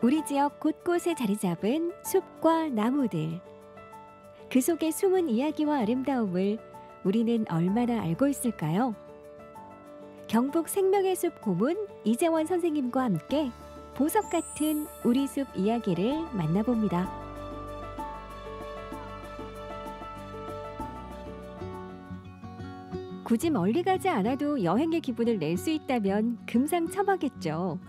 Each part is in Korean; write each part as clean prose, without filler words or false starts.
우리 지역 곳곳에 자리 잡은 숲과 나무들. 그 속의 숨은 이야기와 아름다움을 우리는 얼마나 알고 있을까요? 경북 생명의 숲 고문 이재원 선생님과 함께 보석 같은 우리 숲 이야기를 만나봅니다. 굳이 멀리 가지 않아도 여행의 기분을 낼 수 있다면 금상첨화겠죠.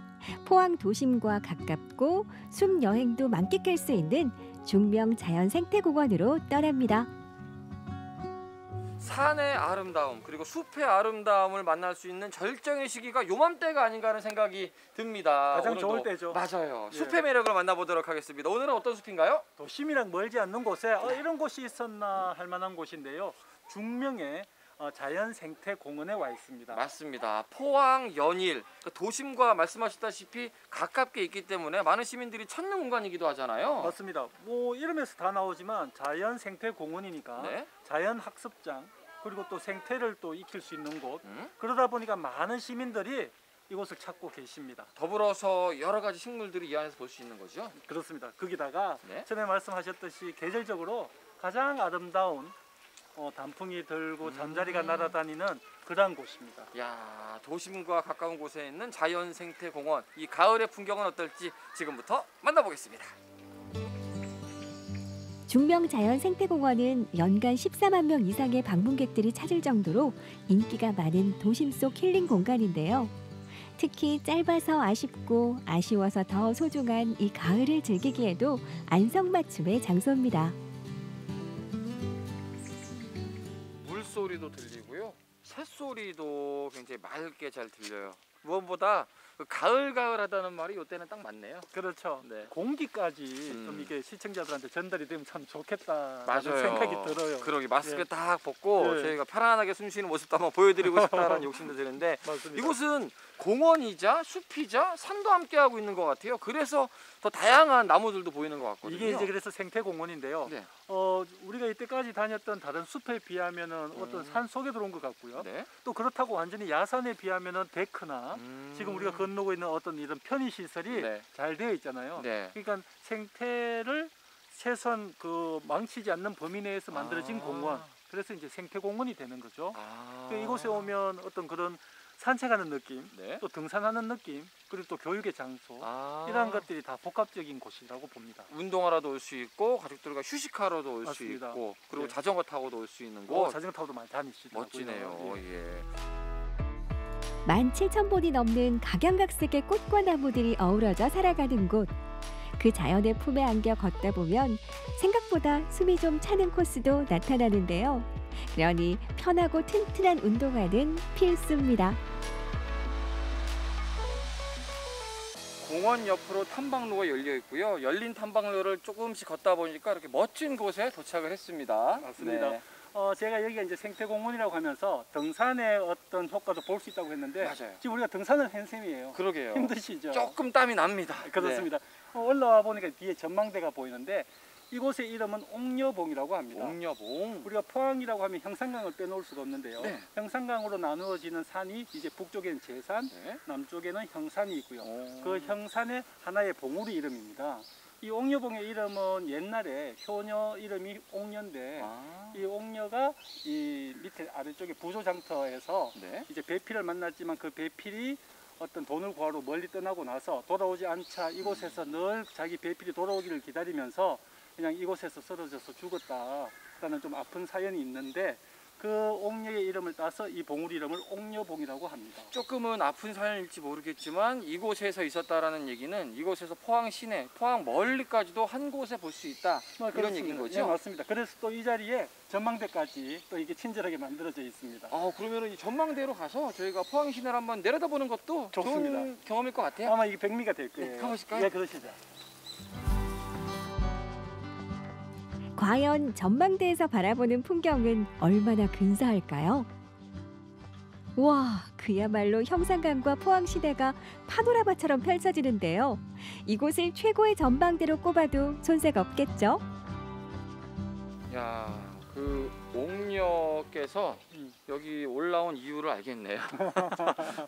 포항 도심과 가깝고 숲 여행도 만끽할 수 있는 중명 자연생태공원으로 떠납니다. 산의 아름다움 그리고 숲의 아름다움을 만날 수 있는 절정의 시기가 요맘때가 아닌가 하는 생각이 듭니다. 가장 오늘도 좋을 때죠. 맞아요. 예. 숲의 매력을 만나보도록 하겠습니다. 오늘은 어떤 숲인가요? 도심이랑 멀지 않는 곳에 이런 곳이 있었나 할 만한 곳인데요. 중명의 자연생태공원에 와 있습니다. 맞습니다. 포항 연일 도심과 말씀하셨다시피 가깝게 있기 때문에 많은 시민들이 찾는 공간이기도 하잖아요. 맞습니다. 뭐 이름에서 다 나오지만 자연생태공원이니까 네. 자연학습장 그리고 또 생태를 또 익힐 수 있는 곳. 그러다 보니까 많은 시민들이 이곳을 찾고 계십니다. 더불어서 여러 가지 식물들이 이 안에서 볼 수 있는 거죠? 그렇습니다. 거기다가 네. 전에 말씀하셨듯이 계절적으로 가장 아름다운 단풍이 들고 잠자리가 날아다니는 그러한 곳입니다. 야, 도심과 가까운 곳에 있는 자연생태공원, 이 가을의 풍경은 어떨지 지금부터 만나보겠습니다. 중명자연생태공원은 연간 14만 명 이상의 방문객들이 찾을 정도로 인기가 많은 도심 속 힐링 공간인데요. 특히 짧아서 아쉽고 아쉬워서 더 소중한 이 가을을 즐기기에도 안성맞춤의 장소입니다. 물소리도 들리고요. 새소리도 굉장히 맑게 잘 들려요. 무엇보다 그 가을하다는 말이 이때는 딱 맞네요. 그렇죠. 네. 공기까지 좀 이게 시청자들한테 전달이 되면 참 좋겠다 맞아요. 생각이 들어요. 그러게 마스크 예. 딱 벗고 예. 저희가 편안하게 숨 쉬는 모습도 한번 보여드리고 싶다라는 욕심도 드는데 맞습니다. 이곳은 공원이자 숲이자 산도 함께하고 있는 것 같아요. 그래서 더 다양한 나무들도 보이는 것 같거든요. 이게 이제 그래서 생태공원인데요. 네. 우리가 이때까지 다녔던 다른 숲에 비하면은 어떤 산 속에 들어온 것 같고요. 네. 또 그렇다고 완전히 야산에 비하면은 데크나 지금 우리가 건너고 있는 어떤 이런 편의 시설이 네. 잘 되어 있잖아요. 네. 그러니까 생태를 최소한 그 망치지 않는 범위 내에서 만들어진 공원. 그래서 이제 생태공원이 되는 거죠. 그러니까 이곳에 오면 어떤 그런 산책하는 느낌, 네. 또 등산하는 느낌, 그리고 또 교육의 장소 이러한 것들이 다 복합적인 곳이라고 봅니다. 운동하러도 올 수 있고 가족들과 휴식하러도 올 수 맞습니다. 있고 그리고 네. 자전거 타고도 올 수 있는 곳. 자전거 타고도 많이 다니시더라고요. 멋지네요. 예. 17,000본이 넘는 각양각색의 꽃과 나무들이 어우러져 살아가는 곳. 그 자연의 품에 안겨 걷다 보면 생각보다 숨이 좀 차는 코스도 나타나는데요. 그러니 편하고 튼튼한 운동화는 필수입니다. 공원 옆으로 탐방로가 열려 있고요. 열린 탐방로를 조금씩 걷다 보니까 이렇게 멋진 곳에 도착을 했습니다. 맞습니다. 네. 제가 여기가 이제 생태공원이라고 하면서 등산의 어떤 효과도 볼 수 있다고 했는데 맞아요. 지금 우리가 등산을 한 셈이에요. 그러게요. 힘드시죠? 조금 땀이 납니다. 그렇습니다. 올라와 보니까 뒤에 전망대가 보이는데 이곳의 이름은 옥녀봉이라고 네. 합니다. 옥녀봉. 우리가 포항이라고 하면 형산강을 빼놓을 수가 없는데요. 네. 형산강으로 나누어지는 산이 이제 북쪽에는 제산, 네. 남쪽에는 형산이 있고요. 오. 그 형산의 하나의 봉우리 이름입니다. 이 옥녀봉의 이름은 옛날에 효녀 이름이 옥녀인데 이 옥녀가 이 밑에 아래쪽에 부조장터에서 네. 이제 배필을 만났지만 그 배필이 어떤 돈을 구하러 멀리 떠나고 나서 돌아오지 않자 이곳에서 늘 자기 배필이 돌아오기를 기다리면서 그냥 이곳에서 쓰러져서 죽었다라는 좀 아픈 사연이 있는데 그 옥녀의 이름을 따서 이 봉우리 이름을 옥녀봉이라고 합니다. 조금은 아픈 사연일지 모르겠지만 이곳에서 있었다라는 얘기는 이곳에서 포항 시내, 포항 멀리까지도 한 곳에 볼 수 있다. 이런 그렇습니다. 얘기인 거죠? 네, 맞습니다. 그래서 또 이 자리에 전망대까지 또 이게 친절하게 만들어져 있습니다. 그러면 이 전망대로 가서 저희가 포항 시내를 한번 내려다보는 것도 좋습니다. 좋은 경험일 것 같아요. 아마 이게 백미가 될 거예요. 네, 가보실까요? 네, 그러시죠. 과연 전망대에서 바라보는 풍경은 얼마나 근사할까요? 와, 그야말로 형산강과 포항시내가 파노라마처럼 펼쳐지는데요. 이곳을 최고의 전망대로 꼽아도 손색 없겠죠? 야, 그 옥녀께서 여기 올라온 이유를 알겠네요.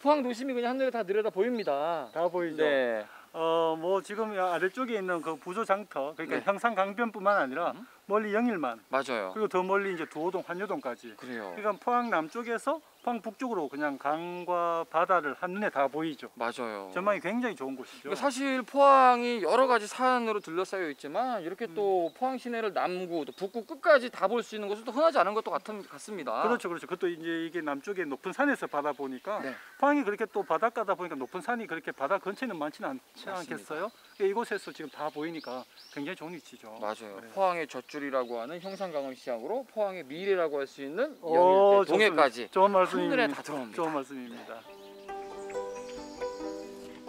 포항 도심이 그냥 하늘에 다 내려다 보입니다. 다 보이죠? 네. 뭐 지금 아래쪽에 있는 그 부조 장터, 그러니까 네. 형산 강변뿐만 아니라 멀리 영일만, 맞아요. 그리고 더 멀리 이제 두호동, 환유동까지. 그래요. 그러니까 포항 남쪽에서 포항 북쪽으로 그냥 강과 바다를 한눈에 다 보이죠. 맞아요. 전망이 굉장히 좋은 곳이죠. 그러니까 사실 포항이 여러 가지 산으로 둘러싸여 있지만 이렇게 또 포항 시내를 남구, 또 북구 끝까지 다 볼 수 있는 곳은 또 흔하지 않은 것도 같습니다. 그렇죠, 그렇죠. 그것도 이제 이게 남쪽에 높은 산에서 바다 보니까 네. 포항이 그렇게 또 바닷가다 보니까 높은 산이 그렇게 바다 근처에는 많지는 않지 맞습니다. 않겠어요? 이곳에서 지금 다 보이니까 굉장히 좋은 위치죠. 맞아요. 네. 포항의 젖줄이라고 하는 형산강을 시작으로 포항의 미래라고 할 수 있는 오, 영일, 동해까지 좋은 한눈에 말씀입니다. 다 들어옵니다. 좋은 말씀입니다.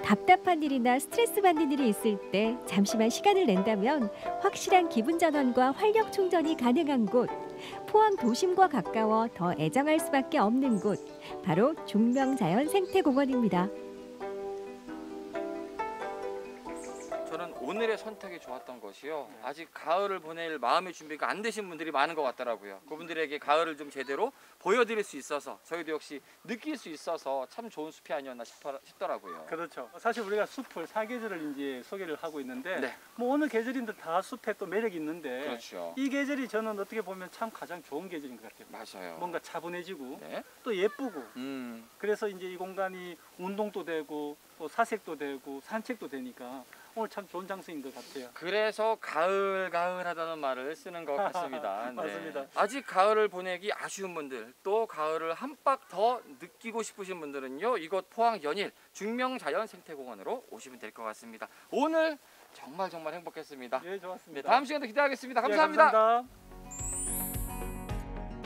답답한 일이나 스트레스 받는 일이 있을 때 잠시만 시간을 낸다면 확실한 기분 전환과 활력 충전이 가능한 곳, 포항 도심과 가까워 더 애정할 수밖에 없는 곳, 바로 중명자연생태공원입니다. 저는 오늘의 선택이 좋았던 것이요. 아직 가을을 보낼 마음의 준비가 안 되신 분들이 많은 것 같더라고요. 그분들에게 가을을 좀 제대로 보여드릴 수 있어서 저희도 역시 느낄 수 있어서 참 좋은 숲이 아니었나 싶더라고요. 그렇죠. 사실 우리가 숲을 사계절을 이제 소개를 하고 있는데 네. 뭐 어느 계절인데 다 숲에 또 매력이 있는데 그렇죠. 이 계절이 저는 어떻게 보면 참 가장 좋은 계절인 것 같아요. 맞아요. 뭔가 차분해지고 네. 또 예쁘고 음. 그래서 이제 이 공간이 운동도 되고 또 사색도 되고 산책도 되니까 오늘 참 좋은 장소인 것 같아요. 그래서 가을하다는 말을 쓰는 것 같습니다. 네. 맞습니다. 아직 가을을 보내기 아쉬운 분들, 또 가을을 한 박 더 느끼고 싶으신 분들은요, 이곳 포항 연일 중명자연생태공원으로 오시면 될 것 같습니다. 오늘 정말 행복했습니다. 예, 좋았습니다. 네, 다음 시간도 기대하겠습니다. 예, 감사합니다. 감사합니다.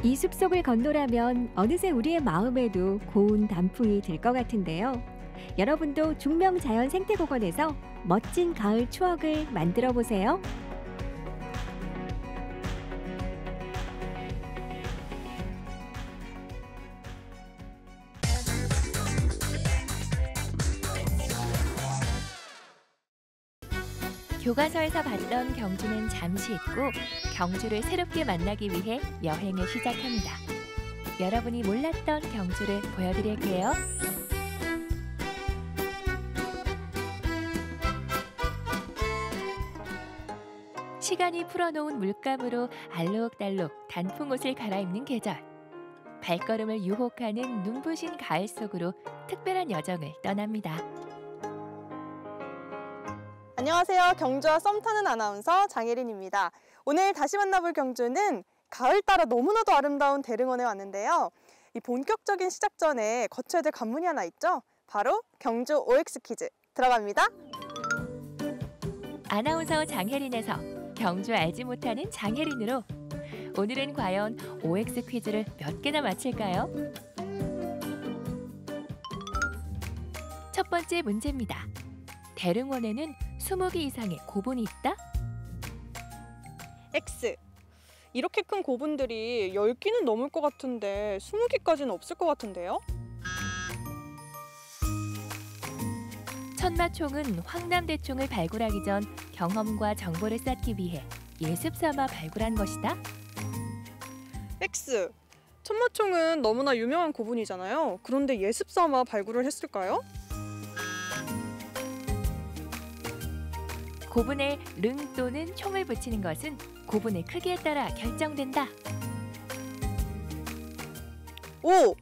이 숲속을 건너라면 어느새 우리의 마음에도 고운 단풍이 들 것 같은데요. 여러분도 중명자연생태공원에서 멋진 가을 추억을 만들어 보세요. 교과서에서 봤던 경주는 잠시 잊고 경주를 새롭게 만나기 위해 여행을 시작합니다. 여러분이 몰랐던 경주를 보여드릴게요. 시간이 풀어놓은 물감으로 알록달록 단풍옷을 갈아입는 계절. 발걸음을 유혹하는 눈부신 가을 속으로 특별한 여정을 떠납니다. 안녕하세요. 경주와 썸 타는 아나운서 장혜린입니다. 오늘 다시 만나볼 경주는 가을 따라 너무나도 아름다운 대릉원에 왔는데요. 이 본격적인 시작 전에 거쳐야 될 관문이 하나 있죠. 바로 경주 OX 퀴즈 들어갑니다. 아나운서 장혜린에서 경주 알지 못하는 장혜린으로 오늘은 과연 OX 퀴즈를 몇 개나 맞힐까요? 첫 번째 문제입니다. 대릉원에는 20개 이상의 고분이 있다? X. 이렇게 큰 고분들이 10개는 넘을 것 같은데 20개까지는 없을 것 같은데요? 천마총은 황남대총을 발굴하기 전 경험과 정보를 쌓기 위해 예습 삼아 발굴한 것이다. X. 천마총은 너무나 유명한 고분이잖아요. 그런데 예습 삼아 발굴을 했을까요? 고분에 릉 또는 총을 붙이는 것은 고분의 크기에 따라 결정된다. O.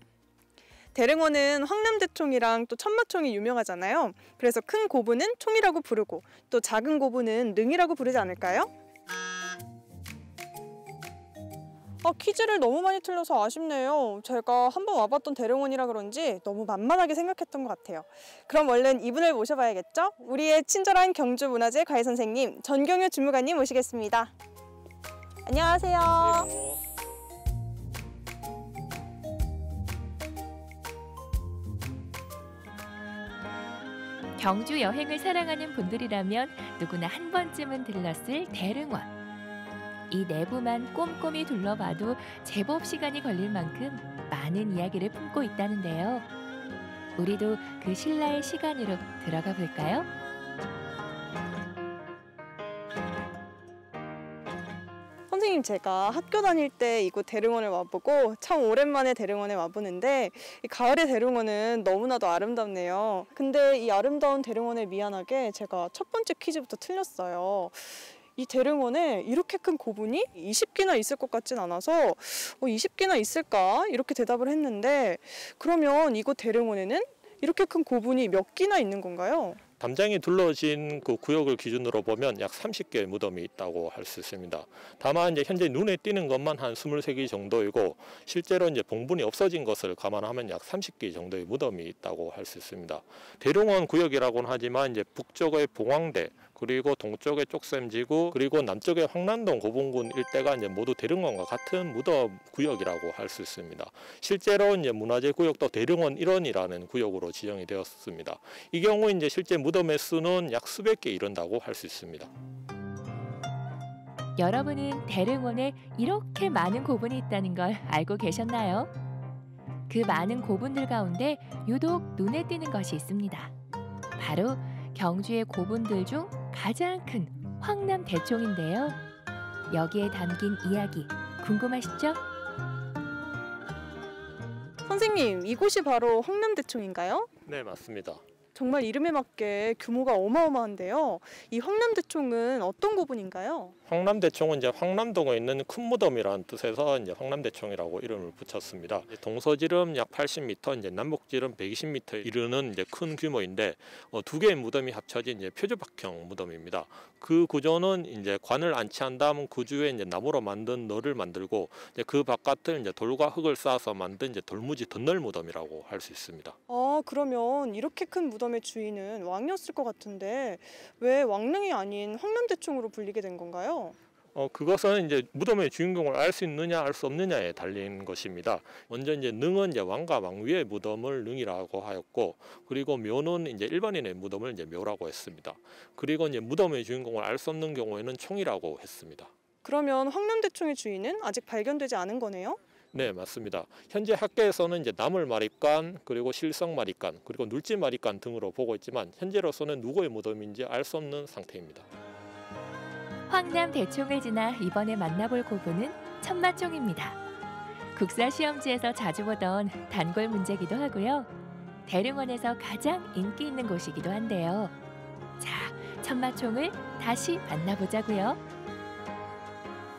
대릉원은 황남대총이랑 또 천마총이 유명하잖아요. 그래서 큰 고분은 총이라고 부르고 또 작은 고분은 릉이라고 부르지 않을까요? 퀴즈를 너무 많이 틀려서 아쉽네요. 제가 한번 와봤던 대릉원이라 그런지 너무 만만하게 생각했던 것 같아요. 그럼 얼른 이분을 모셔봐야겠죠? 우리의 친절한 경주문화재 과외 선생님 전경유 주무관님 모시겠습니다. 안녕하세요. 경주 여행을 사랑하는 분들이라면 누구나 한 번쯤은 들렀을 대릉원. 이 내부만 꼼꼼히 둘러봐도 제법 시간이 걸릴 만큼 많은 이야기를 품고 있다는데요. 우리도 그 신라의 시간으로 들어가 볼까요? 선생님 선생님, 제가 학교 다닐 때 이곳 대릉원을 와보고 참 오랜만에 대릉원에 와보는데 이 가을의 대릉원은 너무나도 아름답네요. 근데 이 아름다운 대릉원에 미안하게 제가 첫 번째 퀴즈부터 틀렸어요. 이 대릉원에 이렇게 큰 고분이 20개나 있을 것 같진 않아서 20개나 있을까? 이렇게 대답을 했는데 그러면 이곳 대릉원에는 이렇게 큰 고분이 몇 개나 있는 건가요? 담장이 둘러진 그 구역을 기준으로 보면 약 30개의 무덤이 있다고 할 수 있습니다. 다만 이제 현재 눈에 띄는 것만 한 23개 정도이고 실제로 이제 봉분이 없어진 것을 감안하면 약 30개 정도의 무덤이 있다고 할 수 있습니다. 대릉원 구역이라고는 하지만 이제 북쪽의 봉황대 그리고 동쪽의 쪽샘지구 그리고 남쪽의 황남동 고봉군 일대가 이제 모두 대릉원과 같은 무덤 구역이라고 할 수 있습니다. 실제로 이제 문화재 구역도 대릉원 일원이라는 구역으로 지정이 되었습니다. 이 경우 이제 실제 무덤의 수는 약 수백 개 이른다고 할 수 있습니다. 여러분은 대릉원에 이렇게 많은 고분이 있다는 걸 알고 계셨나요? 그 많은 고분들 가운데 유독 눈에 띄는 것이 있습니다. 바로 경주의 고분들 중 가장 큰 황남대총인데요. 여기에 담긴 이야기 궁금하시죠? 선생님, 이곳이 바로 황남대총인가요? 네, 맞습니다. 정말 이름에 맞게 규모가 어마어마한데요. 이 황남대총은 어떤 고분인가요? 황남대총은 이제 황남동에 있는 큰 무덤이라는 뜻에서 이제 황남대총이라고 이름을 붙였습니다. 동서지름 약 80m, 이제 남북지름 120m 이르는 이제 큰 규모인데 두 개의 무덤이 합쳐진 이제 표주박형 무덤입니다. 그 구조는 이제 관을 안치한 다음 그 주에 이제 나무로 만든 너를 만들고 이제 그 바깥을 이제 돌과 흙을 쌓아서 만든 이제 돌무지 덧널 무덤이라고 할 수 있습니다. 그러면 이렇게 큰 무덤의 주인은 왕이었을 것 같은데 왜 왕릉이 아닌 황남대총으로 불리게 된 건가요? 그것은 이제 무덤의 주인공을 알 수 있느냐 알 수 없느냐에 달린 것입니다. 먼저 이제 능은 이제 왕과 왕위의 무덤을 능이라고 하였고, 그리고 묘는 이제 일반인의 무덤을 이제 묘라고 했습니다. 그리고 이제 무덤의 주인공을 알 수 없는 경우에는 총이라고 했습니다. 그러면 황남대총의 주인은 아직 발견되지 않은 거네요? 네, 맞습니다. 현재 학계에서는 이제 나물마립간, 그리고 실성마립간, 그리고 눌지마립간 등으로 보고 있지만 현재로서는 누구의 무덤인지 알 수 없는 상태입니다. 황남대총을 지나 이번에 만나볼 고분은 천마총입니다. 국사시험지에서 자주 보던 단골 문제기도 하고요. 대릉원에서 가장 인기 있는 곳이기도 한데요. 자, 천마총을 다시 만나보자고요.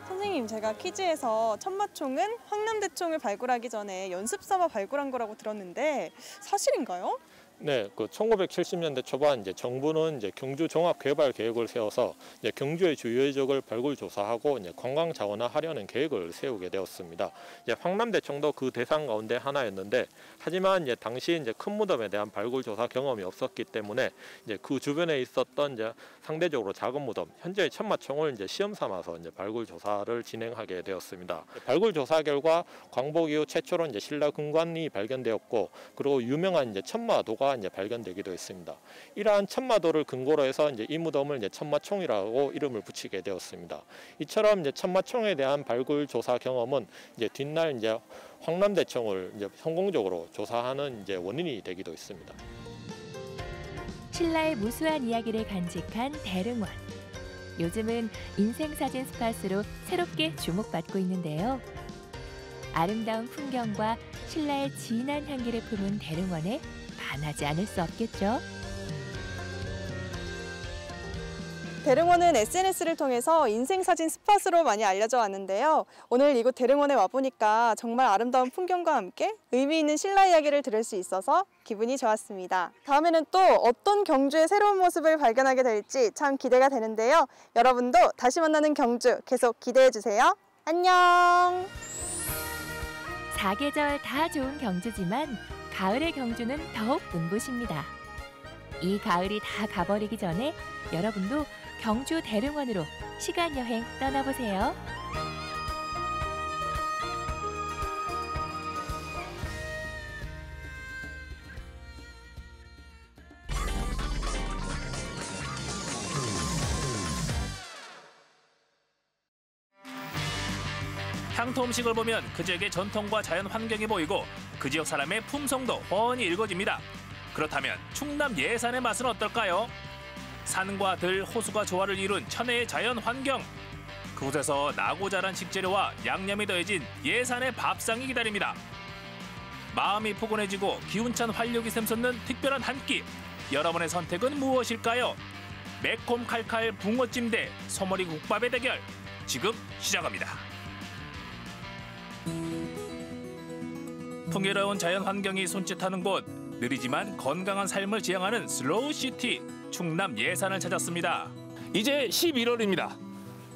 선생님, 제가 퀴즈에서 천마총은 황남대총을 발굴하기 전에 연습삼아 발굴한 거라고 들었는데 사실인가요? 네, 그 1970년대 초반 이제 정부는 이제 경주 종합 개발 계획을 세워서 이제 경주의 주요 지역을 발굴 조사하고 이제 관광 자원화하려는 계획을 세우게 되었습니다. 이제 황남대총도 그 대상 가운데 하나였는데, 하지만 이제 당시 이제 큰 무덤에 대한 발굴 조사 경험이 없었기 때문에 이제 그 주변에 있었던 이제 상대적으로 작은 무덤, 현재의 천마총을 이제 시험 삼아서 이제 발굴 조사를 진행하게 되었습니다. 발굴 조사 결과 광복 이후 최초로 이제 신라 금관이 발견되었고, 그리고 유명한 이제 천마도가 이제 발견되기도 했습니다. 이러한 천마도를 근거로 해서 이제 이 무덤을 이제 천마총이라고 이름을 붙이게 되었습니다. 이처럼 이제 천마총에 대한 발굴 조사 경험은 이제 뒷날 이제 황남대총을 이제 성공적으로 조사하는 이제 원인이 되기도 했습니다. 신라의 무수한 이야기를 간직한 대릉원. 요즘은 인생사진 스팟으로 새롭게 주목받고 있는데요. 아름다운 풍경과 신라의 진한 향기를 품은 대릉원에 반하지 않을 수 없겠죠. 대릉원은 SNS를 통해서 인생사진 스팟으로 많이 알려져 왔는데요. 오늘 이곳 대릉원에 와보니까 정말 아름다운 풍경과 함께 의미 있는 신라 이야기를 들을 수 있어서 기분이 좋았습니다. 다음에는 또 어떤 경주의 새로운 모습을 발견하게 될지 참 기대가 되는데요. 여러분도 다시 만나는 경주 계속 기대해주세요. 안녕! 사계절 다 좋은 경주지만 가을의 경주는 더욱 눈부십니다. 이 가을이 다 가버리기 전에 여러분도 경주 대릉원으로 시간여행 떠나보세요. 향토 음식을 보면 그 지역의 전통과 자연 환경이 보이고 그 지역 사람의 품성도 훤히 읽어집니다. 그렇다면 충남 예산의 맛은 어떨까요? 산과 들, 호수가 조화를 이룬 천혜의 자연 환경. 그곳에서 나고 자란 식재료와 양념이 더해진 예산의 밥상이 기다립니다. 마음이 포근해지고 기운찬 활력이 샘솟는 특별한 한 끼. 여러분의 선택은 무엇일까요? 매콤 칼칼 붕어찜 대 소머리 국밥의 대결. 지금 시작합니다. 풍요로운 자연 환경이 손짓하는 곳. 느리지만 건강한 삶을 지향하는 슬로우 시티. 충남 예산을 찾았습니다. 이제 11월입니다.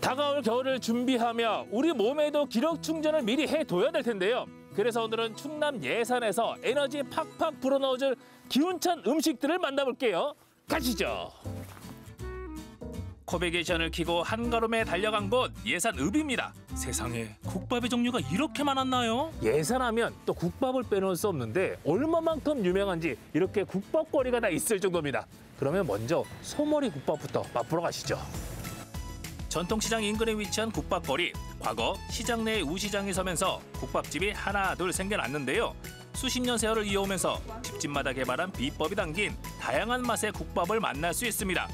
다가올 겨울을 준비하며 우리 몸에도 기력 충전을 미리 해둬야 될 텐데요. 그래서 오늘은 충남 예산에서 에너지 팍팍 불어넣어줄 기운찬 음식들을 만나볼게요. 가시죠. 코베게이션을 키고 한걸음에 달려간 곳 예산읍입니다. 세상에 국밥의 종류가 이렇게 많았나요? 예산하면 또 국밥을 빼놓을 수 없는데 얼마만큼 유명한지 이렇게 국밥거리가 다 있을 정도입니다. 그러면 먼저 소머리 국밥부터 맛보러 가시죠. 전통시장 인근에 위치한 국밥거리. 과거 시장 내에 우시장이 서면서 국밥집이 하나 둘 생겨났는데요. 수십 년 세월을 이어오면서 집집마다 개발한 비법이 담긴 다양한 맛의 국밥을 만날 수 있습니다.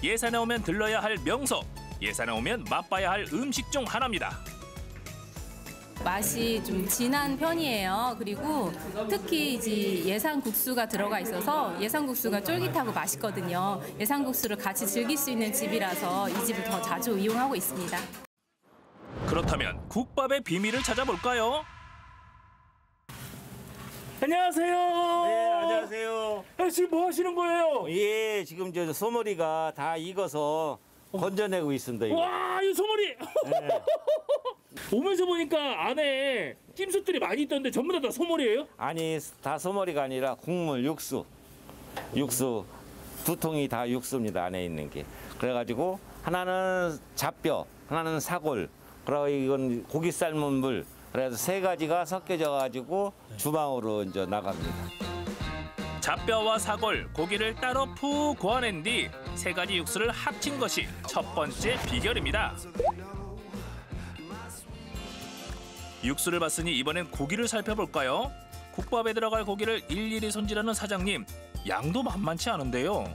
예산에 오면 들러야 할 명소, 예산에 오면 맛봐야 할 음식 중 하나입니다. 맛이 좀 진한 편이에요. 그리고 특히 이제 예산국수가 들어가 있어서 예산국수가 쫄깃하고 맛있거든요. 예산국수를 같이 즐길 수 있는 집이라서 이 집을 더 자주 이용하고 있습니다. 그렇다면 국밥의 비밀을 찾아볼까요? 안녕하세요. 네, 안녕하세요. 지금 뭐 하시는 거예요? 예, 지금 저 소머리가 다 익어서 건져내고 있습니다. 이거. 와, 이 소머리! 네. 오면서 보니까 안에 찜솥들이 많이 있던데 전부 다 소머리예요? 아니, 다 소머리가 아니라 국물, 육수. 두 통이 다 육수입니다, 안에 있는 게. 그래가지고 하나는 잡뼈, 하나는 사골, 그리고 이건 고기 삶은 물. 그래서 세 가지가 섞여져가지고 주방으로 이제 나갑니다. 잡뼈와 사골, 고기를 따로 푹 고아낸 뒤 세 가지 육수를 합친 것이 첫 번째 비결입니다. 육수를 봤으니 이번엔 고기를 살펴볼까요? 국밥에 들어갈 고기를 일일이 손질하는 사장님. 양도 만만치 않은데요.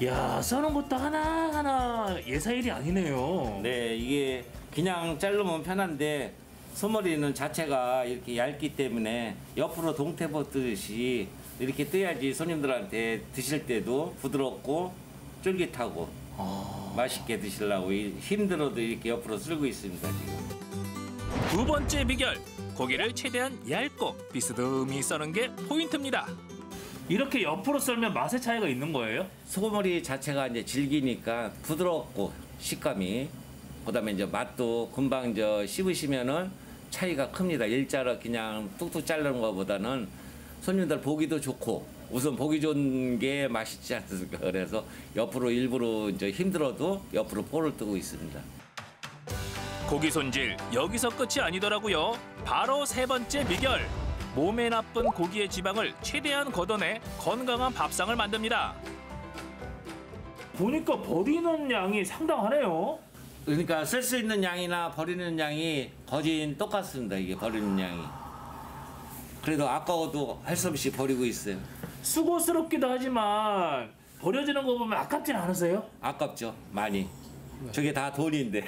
야, 써는 것도 하나하나 예사일이 아니네요. 네, 이게 그냥 자르면 편한데 소머리는 자체가 이렇게 얇기 때문에 옆으로 동태버 뜨듯이 이렇게 떠야지 손님들한테 드실 때도 부드럽고 쫄깃하고 맛있게 드시려고 힘들어도 이렇게 옆으로 쓸고 있습니다, 지금. 두 번째 비결, 고기를 최대한 얇고 비스듬히 써는 게 포인트입니다. 이렇게 옆으로 썰면 맛의 차이가 있는 거예요? 소머리 자체가 이제 질기니까 부드럽고 식감이, 그다음에 이제 맛도 금방 씹으시면은 차이가 큽니다. 일자로 그냥 뚝뚝 자르는 것보다는 손님들 보기도 좋고 우선 보기 좋은 게 맛있지 않습니까? 그래서 옆으로 일부러 이제 힘들어도 옆으로 포를 뜨고 있습니다. 고기 손질 여기서 끝이 아니더라고요. 바로 세 번째 비결. 몸에 나쁜 고기의 지방을 최대한 걷어내 건강한 밥상을 만듭니다. 보니까 버리는 양이 상당하네요. 그러니까 쓸 수 있는 양이나 버리는 양이 거진 똑같습니다. 이게 버리는 양이. 그래도 아까워도 할 수 없이 버리고 있어요. 수고스럽기도 하지만 버려지는 거 보면 아깝진 않으세요? 아깝죠, 많이. 저게 다 돈인데.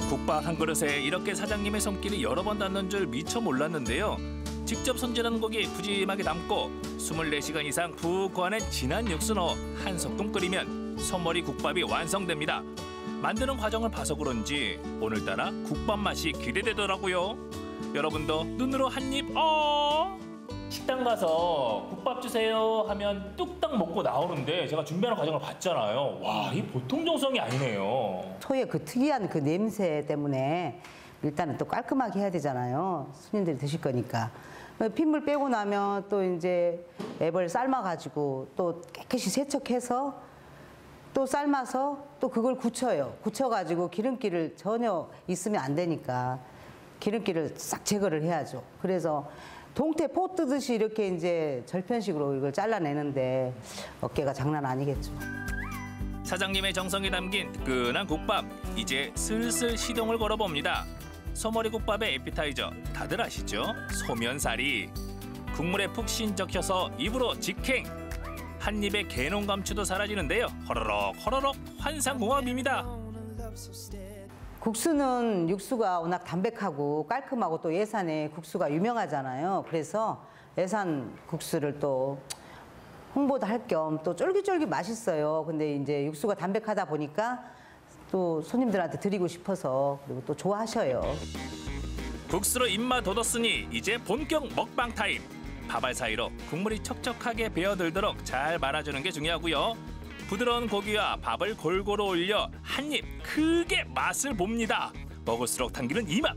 국밥 한 그릇에 이렇게 사장님의 손길이 여러 번 닿는 줄 미처 몰랐는데요. 직접 손질한 고기 푸짐하게 담고 24시간 이상 푹 고아낸 진한 육수 넣어 한 소끔 끓이면 소머리 국밥이 완성됩니다. 만드는 과정을 봐서 그런지 오늘따라 국밥 맛이 기대되더라고요. 여러분도 눈으로 한 입 식당 가서 국밥 주세요 하면 뚝딱 먹고 나오는데 제가 준비하는 과정을 봤잖아요. 와, 이 보통 정성이 아니네요. 소의 그 특이한 그 냄새 때문에 일단은 또 깔끔하게 해야 되잖아요. 손님들이 드실 거니까. 핏물 빼고 나면 또 이제 앱을 삶아가지고 또 깨끗이 세척해서 또 삶아서 또 그걸 굳혀요. 굳혀가지고 기름기를 전혀 있으면 안 되니까 기름기를 싹 제거를 해야죠. 그래서 동태 포 뜨듯이 이렇게 이제 절편식으로 이걸 잘라내는데 어깨가 장난 아니겠죠. 사장님의 정성이 담긴 뜨끈한 국밥. 이제 슬슬 시동을 걸어봅니다. 소머리 국밥의 에피타이저 다들 아시죠? 소면사리. 국물에 푹 신적혀서 입으로 직행. 한 입에 개농 감추도 사라지는데요. 허러럭 허러럭 환상궁합입니다. 국수는 육수가 워낙 담백하고 깔끔하고 또 예산의 국수가 유명하잖아요. 그래서 예산 국수를 또 홍보도 할 겸 또 쫄깃쫄깃 맛있어요. 근데 이제 육수가 담백하다 보니까 또 손님들한테 드리고 싶어서 그리고 또 좋아하셔요. 국수로 입맛 돋았으니 이제 본격 먹방 타임. 밥알 사이로 국물이 척척하게 배어들도록 잘 말아주는 게 중요하고요. 부드러운 고기와 밥을 골고루 올려 한 입 크게 맛을 봅니다. 먹을수록 당기는 이 맛,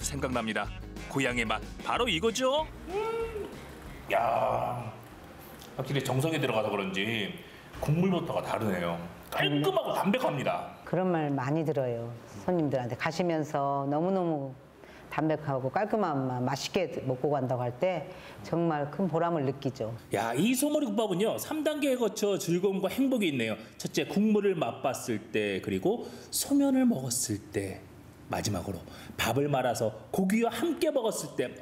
생각납니다. 고향의 맛, 바로 이거죠. 야, 확실히 정성이 들어가서 그런지 국물부터가 다르네요. 깔끔하고 담백합니다. 그런 말 많이 들어요. 손님들한테 가시면서 너무너무 담백하고 깔끔한 맛, 맛있게 먹고 간다고 할 때 정말 큰 보람을 느끼죠. 야, 이 소머리 국밥은요 3단계에 거쳐 즐거움과 행복이 있네요. 첫째, 국물을 맛봤을 때, 그리고 소면을 먹었을 때, 마지막으로 밥을 말아서 고기와 함께 먹었을 때,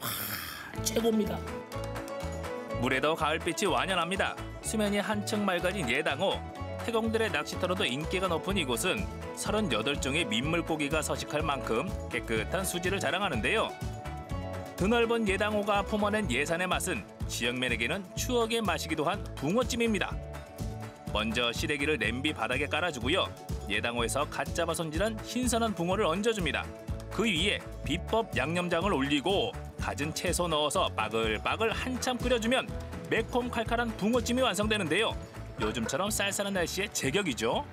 최고입니다. 물에도 가을빛이 완연합니다. 수면이 한층 맑아진 예당호. 태공들의 낚시터로도 인기가 높은 이곳은 38종의 민물고기가 서식할 만큼 깨끗한 수질을 자랑하는데요. 드넓은 예당호가 품어낸 예산의 맛은 지역민에게는 추억의 맛이기도 한 붕어찜입니다. 먼저 시래기를 냄비 바닥에 깔아주고요. 예당호에서 갓 잡아 손질한 신선한 붕어를 얹어줍니다. 그 위에 비법 양념장을 올리고 갖은 채소 넣어서 바글바글 한참 끓여주면 매콤 칼칼한 붕어찜이 완성되는데요. 요즘처럼 쌀쌀한 날씨에 제격이죠.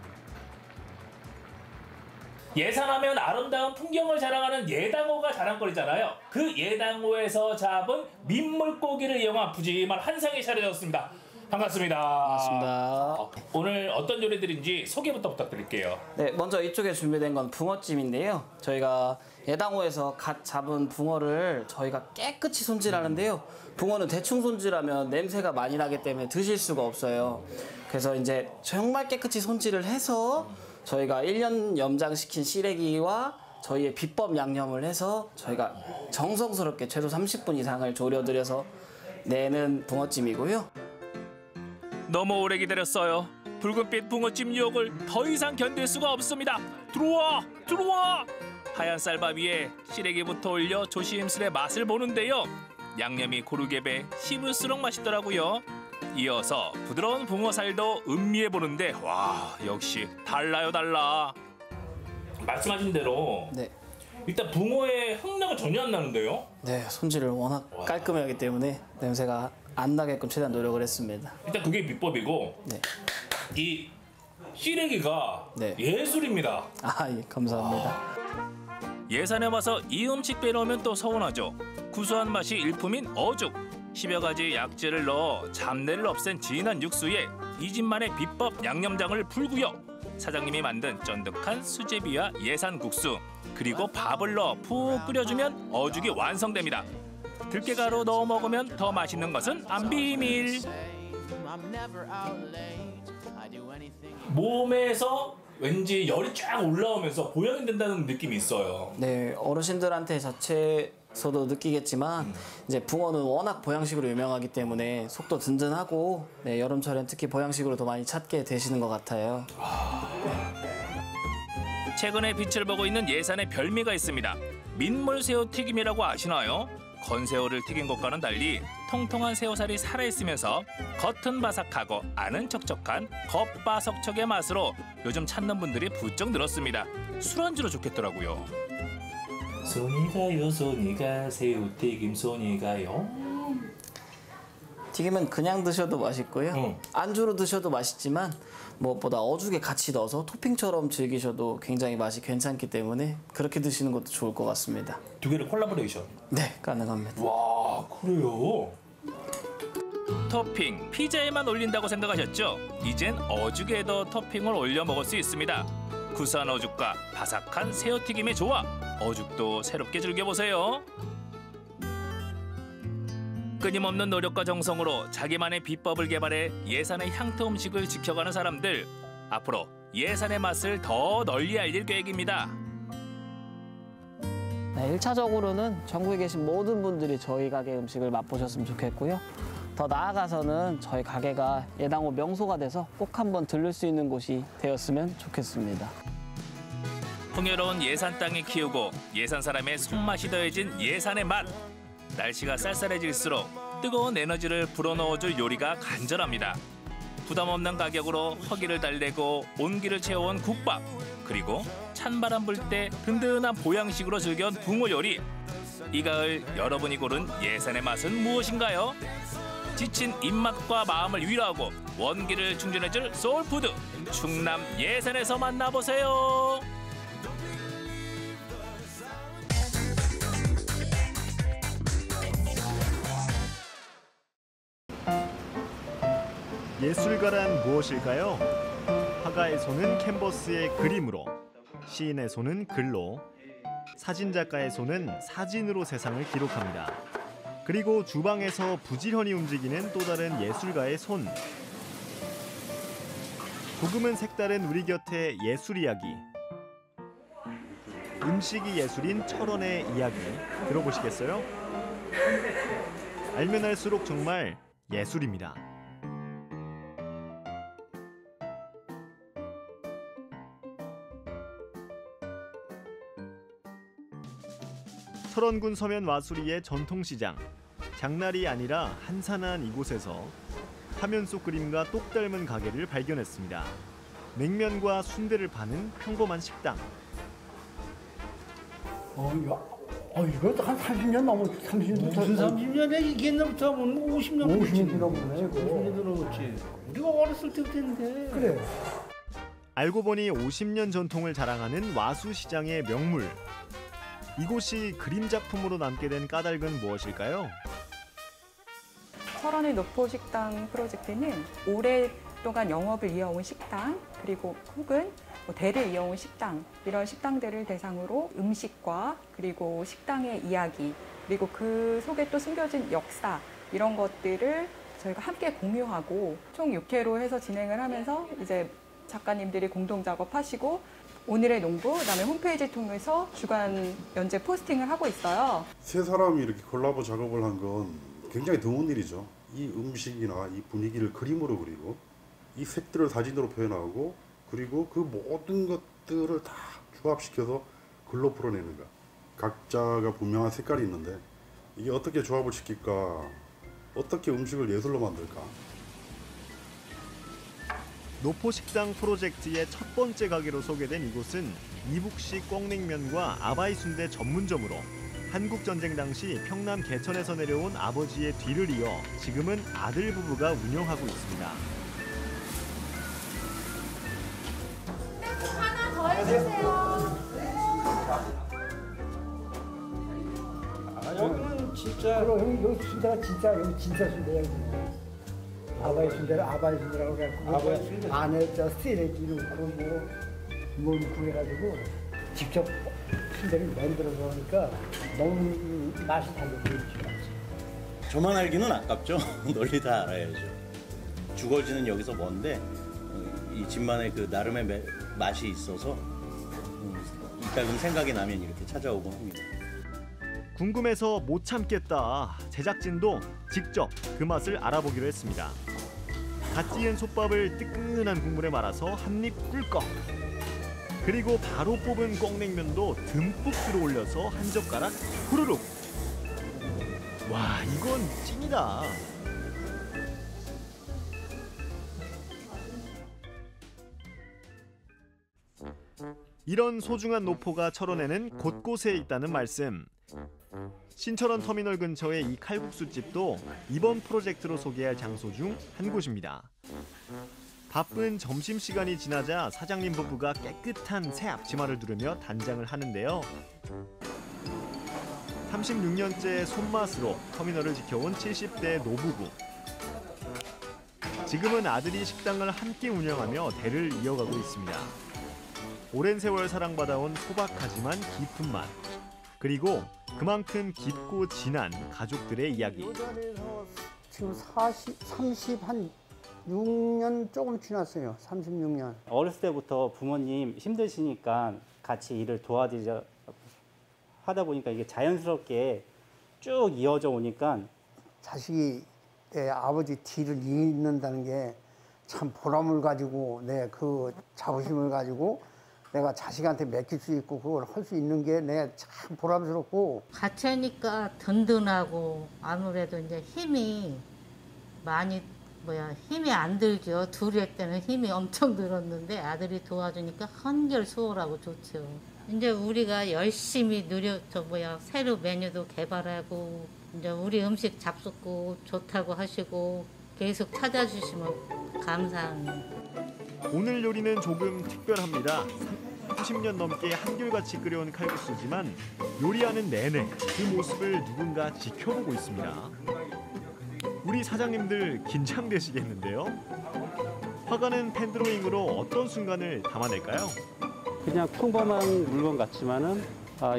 예산하면 아름다운 풍경을 자랑하는 예당호가 자랑거리잖아요. 그 예당호에서 잡은 민물고기를 이용한 푸짐한 한상이 차려졌습니다. 반갑습니다. 반갑습니다. 오늘 어떤 요리들인지 소개부터 부탁드릴게요. 네, 먼저 이쪽에 준비된 건 붕어찜인데요. 저희가 예당호에서 갓 잡은 붕어를 저희가 깨끗이 손질하는데요. 붕어는 대충 손질하면 냄새가 많이 나기 때문에 드실 수가 없어요. 그래서 이제 정말 깨끗이 손질을 해서 저희가 1년 염장시킨 시래기와 저희의 비법 양념을 해서 저희가 정성스럽게 최소 30분 이상을 졸여들여서 내는 붕어찜이고요. 너무 오래 기다렸어요. 붉은빛 붕어찜 유혹을 더 이상 견딜 수가 없습니다. 들어와! 들어와! 하얀 쌀밥 위에 시래기부터 올려 조심스레 맛을 보는데요. 양념이 고르게 배 씹을수록 맛있더라고요. 이어서 부드러운 붕어살도 음미해 보는데 와, 역시 달라요, 달라. 말씀하신 대로 네. 일단 붕어의 흙내가 전혀 안 나는데요. 네, 손질을 워낙 깔끔하게 하기 때문에 냄새가 안 나게끔 최대한 노력을 했습니다. 일단 그게 비법이고 네. 이 시래기가 네. 예술입니다. 아, 예, 감사합니다. 예산에 와서 이 음식 빼놓으면 또 서운하죠. 구수한 맛이 일품인 어죽. 10여 가지 약재를 넣어 잡내를 없앤 진한 육수에 이 집만의 비법 양념장을 풀고요. 사장님이 만든 쫀득한 수제비와 예산국수, 그리고 밥을 넣어 푹 끓여주면 어죽이 완성됩니다. 들깨가루 넣어 먹으면 더 맛있는 것은 안 비밀. 몸에서 왠지 열이 쫙 올라오면서 보양이 된다는 느낌이 있어요. 네, 어르신들한테 자체서도 느끼겠지만 이제 붕어는 워낙 보양식으로 유명하기 때문에 속도 든든하고 네, 여름철엔 특히 보양식으로 더 많이 찾게 되시는 것 같아요. 최근에 빛을 보고 있는 예산의 별미가 있습니다. 민물새우 튀김이라고 아시나요? 건새우를 튀긴 것과는 달리 통통한 새우살이 살아있으면서 겉은 바삭하고 안은 촉촉한 겉바속촉의 맛으로 요즘 찾는 분들이 부쩍 늘었습니다. 술안주로 좋겠더라고요. 손이 가요, 손이 가, 새우튀김 손이 가요. 튀김은 그냥 드셔도 맛있고요. 안주로 드셔도 맛있지만 무엇보다 어죽에 같이 넣어서 토핑처럼 즐기셔도 굉장히 맛이 괜찮기 때문에 그렇게 드시는 것도 좋을 것 같습니다. 두 개를 콜라보레이션? 네, 가능합니다. 와, 그래요? 토핑, 피자에만 올린다고 생각하셨죠? 이젠 어죽에도 토핑을 올려 먹을 수 있습니다. 구수한 어죽과 바삭한 새우튀김의 조합, 어죽도 새롭게 즐겨보세요. 끊임없는 노력과 정성으로 자기만의 비법을 개발해 예산의 향토 음식을 지켜가는 사람들. 앞으로 예산의 맛을 더 널리 알릴 계획입니다. 네, 1차적으로는 전국에 계신 모든 분들이 저희 가게 음식을 맛보셨으면 좋겠고요. 더 나아가서는 저희 가게가 예당호 명소가 돼서 꼭 한번 들를 수 있는 곳이 되었으면 좋겠습니다. 풍요로운 예산 땅에 키우고 예산 사람의 손맛이 더해진 예산의 맛. 날씨가 쌀쌀해질수록 뜨거운 에너지를 불어넣어줄 요리가 간절합니다. 부담 없는 가격으로 허기를 달래고 온기를 채워온 국밥, 그리고 찬바람 불 때 든든한 보양식으로 즐겨온 붕어 요리. 이 가을 여러분이 고른 예산의 맛은 무엇인가요? 지친 입맛과 마음을 위로하고 원기를 충전해줄 소울푸드, 충남 예산에서 만나보세요. 예술가란 무엇일까요? 화가의 손은 캔버스의 그림으로, 시인의 손은 글로, 사진작가의 손은 사진으로 세상을 기록합니다. 그리고 주방에서 부지런히 움직이는 또 다른 예술가의 손. 조금은 색다른 우리 곁의 예술 이야기. 음식이 예술인 철원의 이야기 들어보시겠어요? 알면 알수록 정말 예술입니다. 철원군 서면 와수리의 전통시장. 장날이 아니라 한산한 이곳에서 화면 속 그림과 똑 닮은 가게를 발견했습니다. 냉면과 순대를 파는 평범한 식당. 이거 한 30년 넘었지. 30년부터. 무슨 30년에 이게 옛날부터 하면 50년 넘었지. 50년 넘었네. 50년 넘었지. 우리가 어렸을 때부터 했는데. 그래. 알고 보니 50년 전통을 자랑하는 와수시장의 명물. 이곳이 그림 작품으로 남게 된 까닭은 무엇일까요? 철원의 노포식당 프로젝트는 오랫동안 영업을 이어온 식당, 그리고 혹은 대를 이어온 식당, 이런 식당들을 대상으로 음식과 그리고 식당의 이야기, 그리고 그 속에 또 숨겨진 역사, 이런 것들을 저희가 함께 공유하고 총 6회로 해서 진행을 하면서 이제 작가님들이 공동 작업하시고 오늘의 농부, 그다음에 홈페이지 통해서 주간 연재 포스팅을 하고 있어요. 세 사람이 이렇게 콜라보 작업을 한 건 굉장히 드문 일이죠. 이 음식이나 이 분위기를 그림으로 그리고 이 색들을 사진으로 표현하고 그리고 그 모든 것들을 다 조합시켜서 글로 풀어내는 것. 각자가 분명한 색깔이 있는데 이게 어떻게 조합을 시킬까? 어떻게 음식을 예술로 만들까? 노포식당 프로젝트의 첫 번째 가게로 소개된 이곳은 이북식 꽁냉면과 아바이 순대 전문점으로 한국전쟁 당시 평남 개천에서 내려온 아버지의 뒤를 이어 지금은 아들 부부가 운영하고 있습니다. 하나 더 해주세요. 여기는 진짜. 그럼 여기 순대가 진짜 여기 진짜 순대야. 아바이 순대를 아바이 순대라고 해갖고 안에 저 스테이크 넣고 뭐 구해가지고 직접 순대를 만들어서 하니까 너무 맛이 달라지지. 저만 알기는 아깝죠. 널리 다 알아야죠. 주거지는 여기서 먼데 이 집만의 그 나름의 맛이 있어서 이따금 생각이 나면 이렇게 찾아오곤 합니다. 궁금해서 못 참겠다. 제작진도 직접 그 맛을 알아보기로 했습니다. 갓 지은 솥밥을 뜨끈한 국물에 말아서 한 입 꿀꺽. 그리고 바로 뽑은 꽁냉면도 듬뿍 들어올려서 한 젓가락 후루룩. 와, 이건 찐이다. 이런 소중한 노포가 철원에는 곳곳에 있다는 말씀. 신철원 터미널 근처의 이 칼국수집도 이번 프로젝트로 소개할 장소 중 한 곳입니다. 바쁜 점심시간이 지나자 사장님 부부가 깨끗한 새 앞치마를 두르며 단장을 하는데요. 36년째 손맛으로 터미널을 지켜온 70대 노부부. 지금은 아들이 식당을 함께 운영하며 대를 이어가고 있습니다. 오랜 세월 사랑받아온 소박하지만 깊은 맛. 그리고 그만큼 깊고 진한 가족들의 이야기. 지금 36년 조금 지났어요. 36년. 어렸을 때부터 부모님 힘드시니까 같이 일을 도와드려 하다 보니까 이게 자연스럽게 쭉 이어져 오니까 자식이 내 아버지 뒤를 잇는다는 게 참 보람을 가지고 그 자부심을 가지고 내가 자식한테 맡길 수 있고 그걸 할 수 있는 게 내가 참 보람스럽고. 같이 하니까 든든하고 아무래도 이제 힘이 많이 힘이 안 들죠. 둘이 할 때는 힘이 엄청 들었는데 아들이 도와주니까 한결 수월하고 좋죠. 이제 우리가 열심히 새로 메뉴도 개발하고 이제 우리 음식 잡숫고 좋다고 하시고 계속 찾아주시면 감사합니다. 오늘 요리는 조금 특별합니다. 30년 넘게 한결같이 끓여온 칼국수지만 요리하는 내내 그 모습을 누군가 지켜보고 있습니다. 우리 사장님들 긴장되시겠는데요? 화가는 펜드로잉으로 어떤 순간을 담아낼까요? 그냥 평범한 물건 같지만은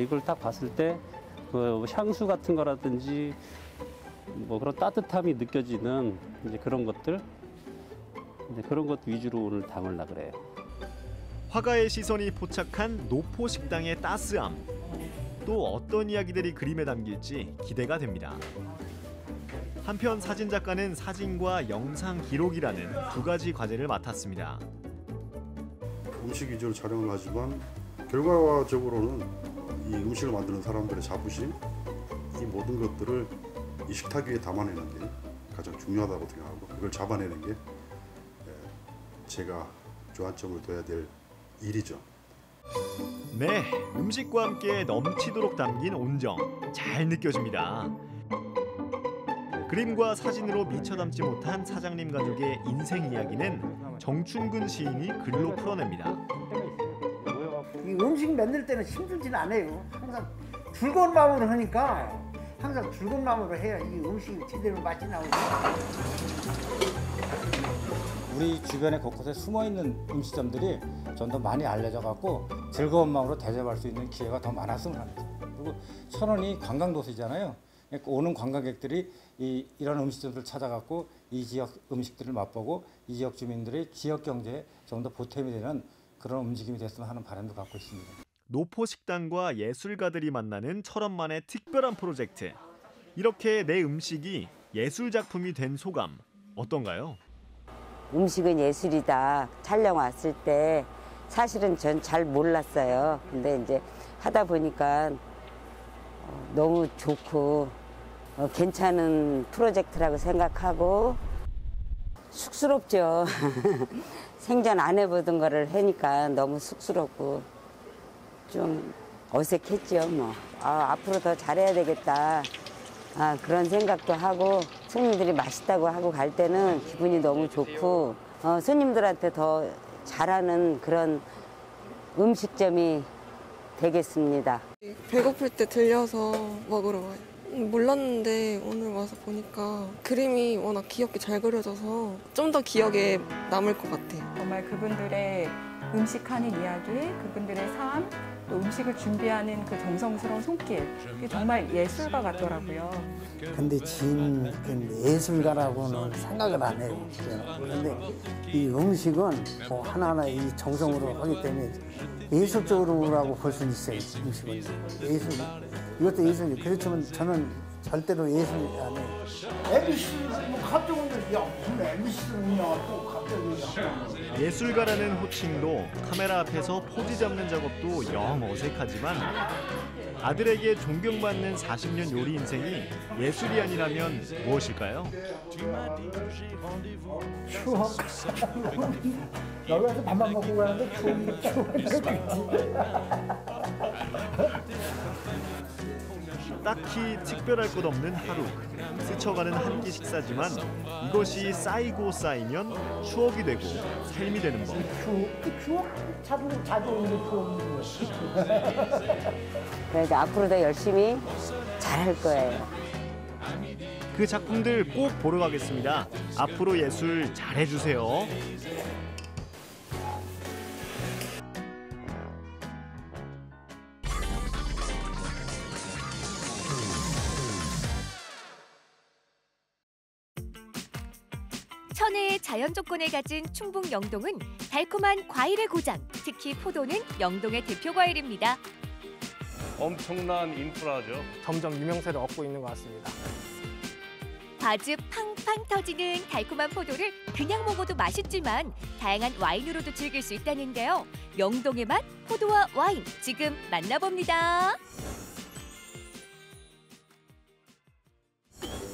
이걸 딱 봤을 때 그 향수 같은 거라든지 뭐 그런 따뜻함이 느껴지는 이제 그런 것들, 그런 것 위주로 오늘 담으려고 그래요. 화가의 시선이 포착한 노포 식당의 따스함. 또 어떤 이야기들이 그림에 담길지 기대가 됩니다. 한편 사진작가는 사진과 영상 기록이라는 두 가지 과제를 맡았습니다. 음식 위주로 촬영을 하지만 결과적으로는 이 음식을 만드는 사람들의 자부심, 이 모든 것들을 이 식탁 위에 담아내는 게 가장 중요하다고 생각하고 이걸 잡아내는 게 제가 주안점을 둬야 될 일이죠. 네, 음식과 함께 넘치도록 담긴 온정 잘 느껴집니다. 그림과 사진으로 미처 담지 못한 사장님 가족의 인생 이야기는 정춘근 시인이 글로 풀어냅니다. 이 음식 만들 때는 힘들지는 않아요. 항상 즐거운 마음으로 하니까 항상 즐거운 마음으로 해야 이 음식이 제대로 맛이 나오고. 우리 주변에 곳곳에 숨어있는 음식점들이 좀 더 많이 알려져 갖고 즐거운 마음으로 대접할 수 있는 기회가 더 많았으면 합니다. 그리고 천원이 관광도시잖아요. 그러니까 오는 관광객들이 이런 음식점들을 찾아갖고 이 지역 음식들을 맛보고 이 지역 주민들의 지역 경제에 좀 더 보탬이 되는 그런 움직임이 됐으면 하는 바람도 갖고 있습니다. 노포 식당과 예술가들이 만나는 철원만의 특별한 프로젝트. 이렇게 내 음식이 예술 작품이 된 소감 어떤가요? 음식은 예술이다. 촬영 왔을 때 사실은 전 잘 몰랐어요. 근데 이제 하다 보니까 너무 좋고 괜찮은 프로젝트라고 생각하고 쑥스럽죠. 생전 안 해보던 거를 하니까 너무 쑥스럽고 좀 어색했죠. 뭐. 앞으로 더 잘해야 되겠다. 그런 생각도 하고 손님들이 맛있다고 하고 갈 때는 기분이 너무 좋고 손님들한테 더 잘하는 그런 음식점이 되겠습니다. 배고플 때 들려서 먹으러 와요. 몰랐는데 오늘 와서 보니까 그림이 워낙 귀엽게 잘 그려져서 좀 더 기억에 남을 것 같아요. 정말 그분들의 음식하는 이야기, 그분들의 삶, 또 음식을 준비하는 그 정성스러운 손길, 그게 정말 예술가 같더라고요. 근데 예술가라고는 생각을 안 해요. 그런데 이 음식은 뭐 하나하나 이 정성으로 하기 때문에 예술적으로라고 볼 수 있어요. 음식은 예술, 이것도 예술이. 그렇지만 저는 절대로 예술 안 해요. MBC는 뭐 갑자기 무슨 MBC냐 또 갑자기. 예술가라는 호칭도 카메라 앞에서 포즈 잡는 작업도 영 어색하지만 아들에게 존경받는 40년 요리 인생이 예술이 아니라면 무엇일까요? 추억. 여기 와서 밥만 먹고 가는데 추억이 딱히 특별할 것 없는 하루. 스쳐가는 한 끼 식사지만 이것이 쌓이고 쌓이면 추억이 되고 삶이 되는 법. 추억 자주 오는 추억이. 그래서 앞으로 더 열심히 잘할 거예요. 그 작품들 꼭 보러 가겠습니다. 앞으로 예술 잘해주세요. 천혜의 자연 조건을 가진 충북 영동은 달콤한 과일의 고장, 특히 포도는 영동의 대표 과일입니다. 엄청난 인프라죠. 점점 유명세를 얻고 있는 것 같습니다. 과즙 팡팡 터지는 달콤한 포도를 그냥 먹어도 맛있지만 다양한 와인으로도 즐길 수 있다는데요. 영동의 맛, 포도와 와인, 지금 만나봅니다.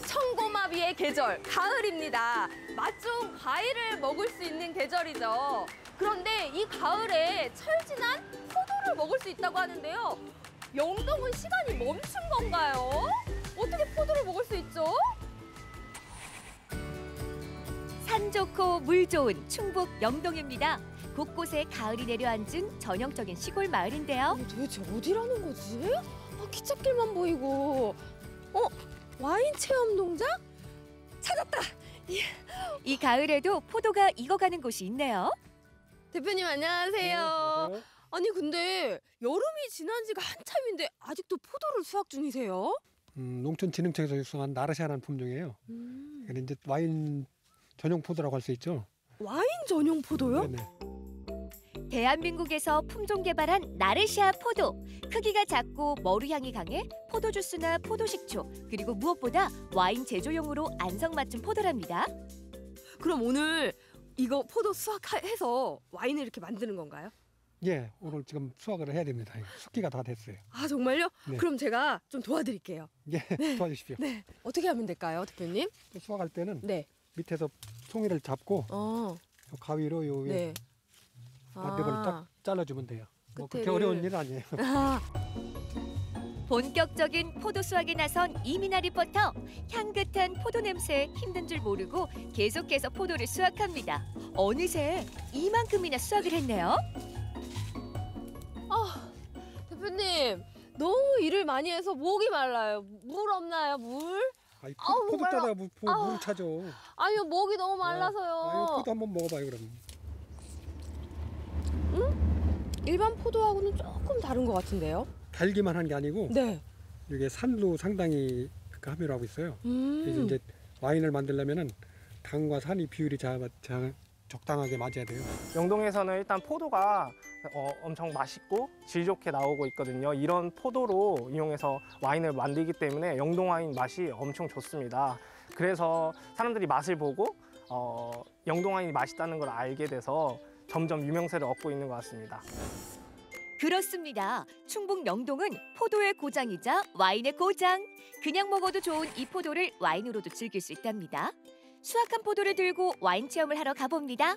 청고마비의 계절, 가을입니다. 맛 좋은 과일을 먹을 수 있는 계절이죠. 그런데 이 가을에 철진한 포도를 먹을 수 있다고 하는데요. 영동은 시간이 멈춘 건가요? 어떻게 포도를 먹을 수 있죠? 산 좋고 물 좋은 충북 영동입니다. 곳곳에 가을이 내려앉은 전형적인 시골 마을인데요. 도대체 어디라는 거지? 기찻길만 보이고. 와인 체험 농장? 찾았다! 이 가을에도 포도가 익어가는 곳이 있네요. 대표님 안녕하세요. 네, 아니 근데 여름이 지난 지가 한참인데 아직도 포도를 수확 중이세요? 농촌진흥청에서 육성한 나르샤라는 품종이에요. 그래서 이제 와인 전용 포도라고 할 수 있죠. 와인 전용 포도요? 네네. 대한민국에서 품종 개발한 나르샤 포도. 크기가 작고 머루향이 강해 포도 주스나 포도 식초, 그리고 무엇보다 와인 제조용으로 안성맞춤 포도랍니다. 그럼 오늘 이거 포도 수확해서 와인을 이렇게 만드는 건가요? 예, 오늘 지금 수확을 해야 됩니다. 숙기가 다 됐어요. 아 정말요? 네. 그럼 제가 좀 도와드릴게요. 예, 도와주십시오. 네. 어떻게 하면 될까요, 대표님? 수확할 때는 네. 밑에서 송이를 잡고 요 가위로 요 위에 네. 반대를 딱 잘라주면 돼요. 뭐 그렇게 끝에를- 어려운 일은 아니에요. 본격적인 포도 수확에 나선 이민아 리포터. 향긋한 포도 냄새에 힘든 줄 모르고 계속해서 포도를 수확합니다. 어느새 이만큼이나 수확을 했네요. 대표님 너무 일을 많이 해서 목이 말라요. 물 없나요, 물? 아이, 아우, 포도 말라. 따다가 물 차죠. 아니요, 목이 너무 말라서요. 아유, 포도 한번 먹어봐요 그럼. 일반 포도하고는 조금 다른 것 같은데요? 달기만 한 게 아니고 네. 이게 산도 상당히 함유를 하고 있어요. 그래서 이제 와인을 만들려면은 당과 산이 비율이 적당하게 맞아야 돼요. 영동에서는 일단 포도가 엄청 맛있고 질 좋게 나오고 있거든요. 이런 포도로 이용해서 와인을 만들기 때문에 영동 와인 맛이 엄청 좋습니다. 그래서 사람들이 맛을 보고 영동 와인이 맛있다는 걸 알게 돼서 점점 유명세를 얻고 있는 것 같습니다. 그렇습니다. 충북 영동은 포도의 고장이자 와인의 고장. 그냥 먹어도 좋은 이 포도를 와인으로도 즐길 수 있답니다. 수확한 포도를 들고 와인 체험을 하러 가봅니다.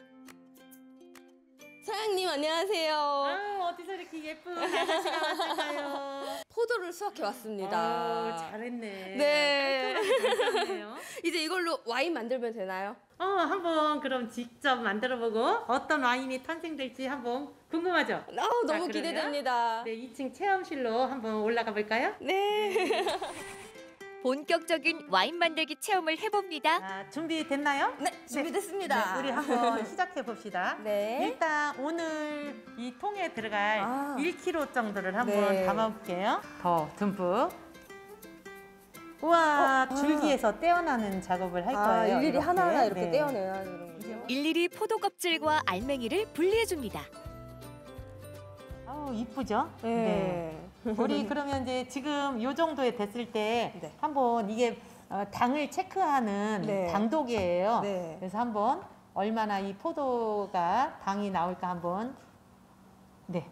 사장님 안녕하세요. 어디서 이렇게 예쁜 아가씨가 왔을까요? 포도를 수확해 왔습니다. 잘했네. 네. 깔끔하게 이제 이걸로 와인 만들면 되나요? 한번 그럼 직접 만들어보고 어떤 와인이 탄생될지 한번 궁금하죠? 너무 그러면 기대됩니다. 네, 2층 체험실로 한번 올라가 볼까요? 네. 본격적인 와인 만들기 체험을 해봅니다. 준비됐나요? 네, 준비됐습니다. 네, 우리 한번 시작해 봅시다. 네. 일단 오늘 이 통에 들어갈 1kg 정도를 한번 네. 담아볼게요. 더 듬뿍. 우와, 줄기에서 떼어나는 작업을 할 거예요. 일일이 하나하나 이렇게 네. 떼어내야 되는 거죠? 일일이 포도 껍질과 알맹이를 분리해줍니다. 이쁘죠? 네. 우리 그러면 이제 지금 요 정도에 됐을 때 한번 이게 당을 체크하는 네. 당도계예요. 네. 그래서 한번 얼마나 이 포도가 당이 나올까 한번. 네.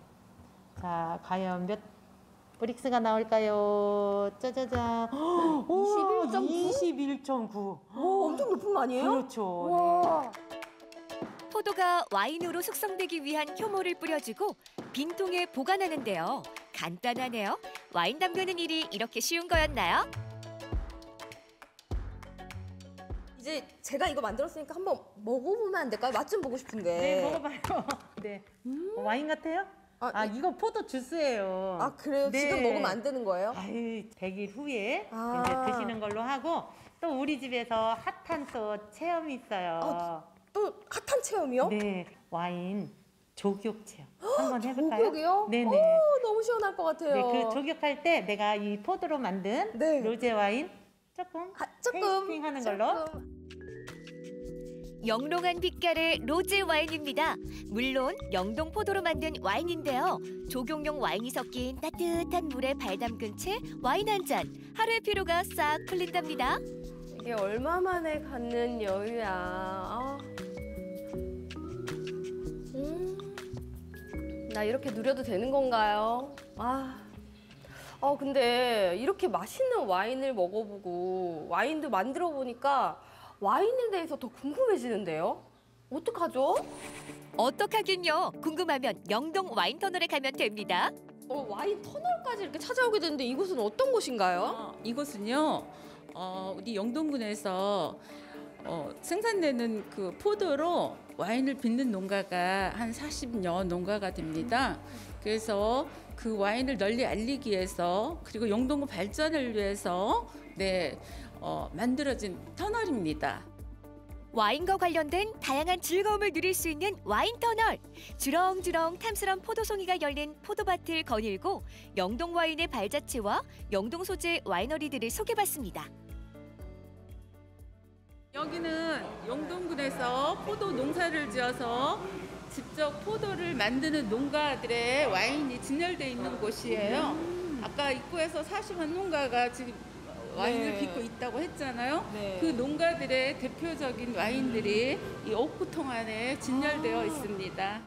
자, 과연 몇 브릭스가 나올까요? 짜자잔. 21.9. 오, 엄청 높은 거 아니에요? 그렇죠. 와. 포도가 와인으로 숙성되기 위한 효모를 뿌려주고 빈통에 보관하는데요. 간단하네요. 와인 담그는 일이 이렇게 쉬운 거였나요? 이제 제가 이거 만들었으니까 한번 먹어보면 안 될까요? 맛 좀 보고 싶은데. 네, 먹어봐요. 네. 와인 같아요? 이거 포도 주스예요. 아, 그래요? 지금 먹으면 안 되는 거예요? 아유, 100일 후에 이제 드시는 걸로 하고 또 우리 집에서 핫한 또 체험이 있어요. 또 핫한 체험이요? 네, 와인 조격 체험 한번 해볼까요? 조격이요? 네네. 오, 너무 시원할 것 같아요. 네, 그 조격할 때 내가 이 포도로 만든 로제 와인 조금 테이스팅하는 걸로. 영롱한 빛깔의 로제 와인입니다. 물론 영동 포도로 만든 와인인데요. 조경용 와인이 섞인 따뜻한 물에 발 담근 채 와인 한 잔. 하루의 피로가 싹 풀린답니다. 이게 얼마 만에 갖는 여유야. 아. 나 이렇게 누려도 되는 건가요? 근데 이렇게 맛있는 와인을 먹어보고 와인도 만들어 보니까 와인에 대해서 더 궁금해지는데요? 어떡하죠? 어떡하긴요. 궁금하면 영동 와인 터널에 가면 됩니다. 와인 터널까지 이렇게 찾아오게 됐는데 이곳은 어떤 곳인가요? 이곳은요, 우리 영동군에서 생산되는 그 포도로 와인을 빚는 농가가 한 40여 농가가 됩니다. 그래서 그 와인을 널리 알리기 위해서 그리고 영동군 발전을 위해서 만들어진 터널입니다. 와인과 관련된 다양한 즐거움을 누릴 수 있는 와인 터널. 주렁주렁 탐스런 포도송이가 열린 포도밭을 거닐고 영동 와인의 발자취와 영동 소재 와이너리들을 소개받습니다. 여기는 영동군에서 포도 농사를 지어서 직접 포도를 만드는 농가들의 와인이 진열되어 있는 곳이에요. 아까 입구에서 40한 농가가 지금 와인을 빚고 있다고 했잖아요. 그 농가들의 대표적인 와인들이 이 오크통 안에 진열되어 있습니다.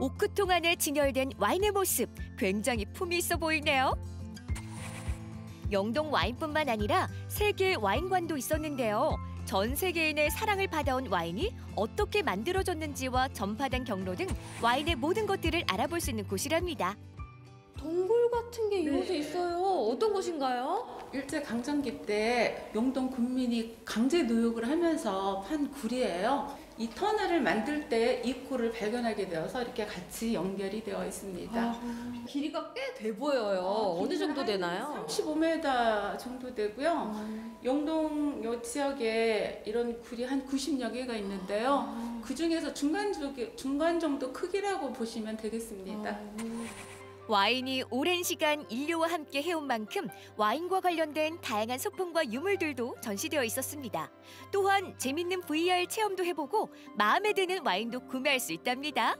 오크통 안에 진열된 와인의 모습, 굉장히 품이 있어 보이네요. 영동 와인뿐만 아니라 세계 와인관도 있었는데요. 전 세계인의 사랑을 받아온 와인이 어떻게 만들어졌는지와 전파된 경로 등 와인의 모든 것들을 알아볼 수 있는 곳이랍니다. 동굴 같은 게 이곳에 있어요. 어떤 곳인가요? 일제강점기 때 영동 군민이 강제 노역을 하면서 판 굴이에요. 이 터널을 만들 때 이 굴을 발견하게 되어서 이렇게 같이 연결이 되어 있습니다. 길이가 꽤 돼 보여요. 어느 정도 되나요? 35m 정도 되고요. 영동 요 지역에 이런 굴이 한 90여 개가 있는데요. 그 중에서 중간 정도 크기라고 보시면 되겠습니다. 와인이 오랜 시간 인류와 함께 해온 만큼 와인과 관련된 다양한 소품과 유물들도 전시되어 있었습니다. 또한 재밌는 VR 체험도 해보고 마음에 드는 와인도 구매할 수 있답니다.